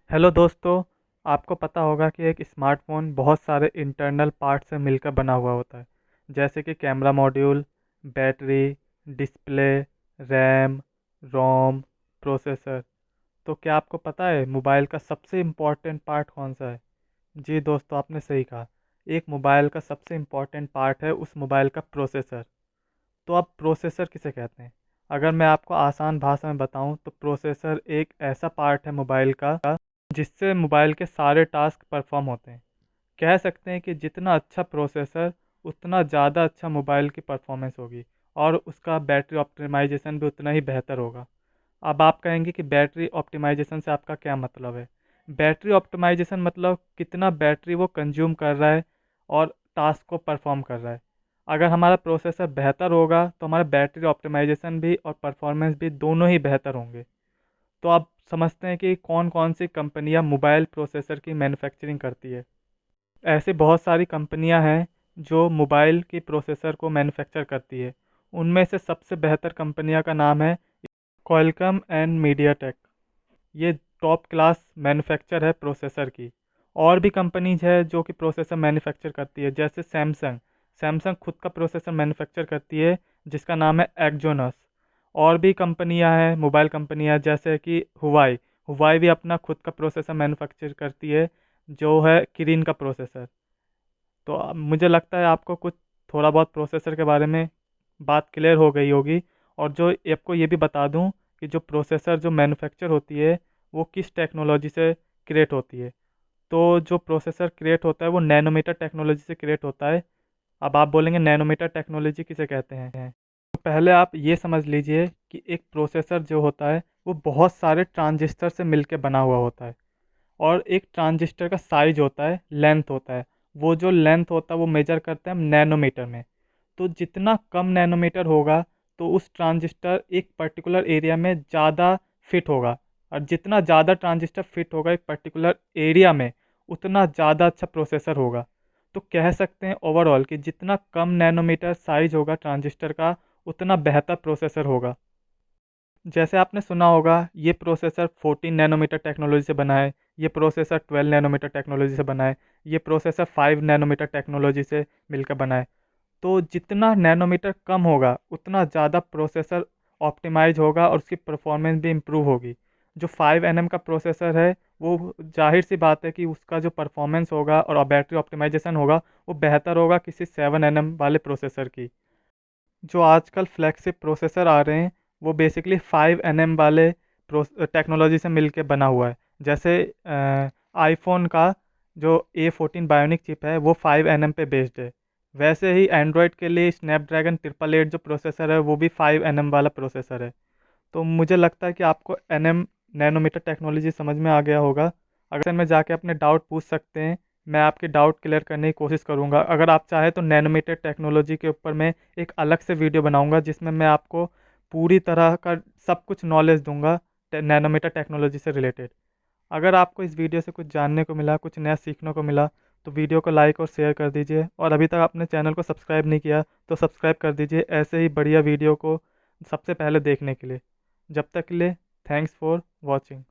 Hello दोस्तों। आपको पता होगा कि एक स्मार्टफोन बहुत सारे इंटरनल पार्ट से मिलकर बना हुआ होता है। जैसे कि camera module, battery, display, RAM, ROM, processor. तो क्या आपको पता है मोबाइल का सबसे इम्पोर्टेंट पार्ट कौन सा है? जी दोस्तों, आपने सही कहा। एक मोबाइल का सबसे इम्पोर्टेंट पार्ट है उस मोबाइल का प्रोसेसर। तो अब प्रोसेसर किसे कहते हैं? अगर मैं आपको आसान भाषा में बताऊं तो प्रोसेसर एक ऐसा पार्ट है मोबाइल का जिससे मोबाइल के सारे टास्क परफॉर्म होते हैं। कह सकते हैं कि जितना अच्छा प्रोसेसर उतना ज़्यादा अच्छा मोबाइल की परफॉर्मेंस होगी और उसका बैटरी ऑप्टिमाइजेशन भी उतना ही बेहतर होगा। अब आप कहेंगे कि बैटरी ऑप्टिमाइजेशन से आपका क्या मतलब है? बैटरी ऑप्टिमाइजेशन मतलब कितना बैटरी वो कंज्यूम कर रहा है और टास्क को परफॉर्म कर रहा है। अगर हमारा प्रोसेसर बेहतर होगा तो हमारा बैटरी ऑप्टिमाइजेशन भी और परफॉर्मेंस भी दोनों ही बेहतर होंगे। तो आप समझते हैं कि कौन कौन सी कंपनियां मोबाइल प्रोसेसर की मैन्युफैक्चरिंग करती है। ऐसे बहुत सारी कंपनियां हैं जो मोबाइल की प्रोसेसर को मैन्युफैक्चर करती है। उनमें से सबसे बेहतर कंपनियां का नाम है क्वालकॉम एंड मीडियाटेक। ये टॉप क्लास मैन्युफैक्चर है प्रोसेसर की। और भी कंपनीज है जो कि प्रोसेसर मैन्युफैक्चर करती है, जैसे सैमसंग। सैमसंग खुद का प्रोसेसर मैन्युफैक्चर करती है जिसका नाम है एक्जोनस। और भी कंपनियां हैं, मोबाइल कंपनियां, जैसे कि हुवाई। हुवाई भी अपना खुद का प्रोसेसर मैन्युफैक्चर करती है जो है किरिन का प्रोसेसर। तो मुझे लगता है आपको कुछ थोड़ा बहुत प्रोसेसर के बारे में बात क्लियर हो गई होगी। और जो आपको ये भी बता दूं कि जो प्रोसेसर जो मैन्युफैक्चर होती है वो किस टेक्नोलॉजी से क्रिएट होती है। तो जो प्रोसेसर क्रिएट होता है वो नैनोमीटर टेक्नोलॉजी से क्रिएट होता है। अब आप बोलेंगे नैनोमीटर टेक्नोलॉजी किसे कहते हैं? तो पहले आप ये समझ लीजिए कि एक प्रोसेसर जो होता है वो बहुत सारे ट्रांजिस्टर से मिलकर बना हुआ होता है। और एक ट्रांजिस्टर का साइज होता है, लेंथ होता है। वो जो लेंथ होता है वो मेजर करते हैं हम नैनोमीटर में। तो जितना कम नैनोमीटर होगा तो उस ट्रांजिस्टर एक पर्टिकुलर एरिया में ज़्यादा फिट होगा। और जितना ज़्यादा ट्रांजिस्टर फिट होगा एक पर्टिकुलर एरिया में उतना ज़्यादा अच्छा प्रोसेसर होगा। तो कह सकते हैं ओवरऑल कि जितना कम नैनोमीटर साइज होगा ट्रांजिस्टर का उतना बेहतर प्रोसेसर होगा। जैसे आपने सुना होगा ये प्रोसेसर 14 नैनोमीटर टेक्नोलॉजी से बना है, ये प्रोसेसर 12 नैनोमीटर टेक्नोलॉजी से बना है, ये प्रोसेसर 5 नैनोमीटर टेक्नोलॉजी से मिलकर बना है। तो जितना नैनोमीटर कम होगा उतना ज़्यादा प्रोसेसर ऑप्टिमाइज होगा और उसकी परफॉर्मेंस भी इम्प्रूव होगी। जो 5 nm का प्रोसेसर है वो जाहिर सी बात है कि उसका जो परफॉर्मेंस होगा और बैटरी ऑप्टिमाइजेशन होगा वो बेहतर होगा किसी 7 nm वाले प्रोसेसर की। जो आजकल फ्लैगशिप प्रोसेसर आ रहे हैं वो बेसिकली 5 nm वाले टेक्नोलॉजी से मिलके बना हुआ है। जैसे आईफोन का जो A14 बायोनिक चिप है वो 5 nm पे बेस्ड है। वैसे ही एंड्रॉयड के लिए स्नैपड्रैगन 888 जो प्रोसेसर है वो भी 5 nm वाला प्रोसेसर है। तो मुझे लगता है कि आपको एनएम नैनोमीटर टेक्नोलॉजी समझ में आ गया होगा। अगर में जाके अपने डाउट पूछ सकते हैं, मैं आपके डाउट क्लियर करने की कोशिश करूंगा। अगर आप चाहें तो नैनोमीटर टेक्नोलॉजी के ऊपर मैं एक अलग से वीडियो बनाऊंगा जिसमें मैं आपको पूरी तरह का सब कुछ नॉलेज दूंगा नैनोमीटर टेक्नोलॉजी से रिलेटेड। अगर आपको इस वीडियो से कुछ जानने को मिला, कुछ नया सीखने को मिला, तो वीडियो को लाइक और शेयर कर दीजिए। और अभी तक आपने चैनल को सब्सक्राइब नहीं किया तो सब्सक्राइब कर दीजिए ऐसे ही बढ़िया वीडियो को सबसे पहले देखने के लिए। जब तक के लिए थैंक्स फॉर वॉचिंग।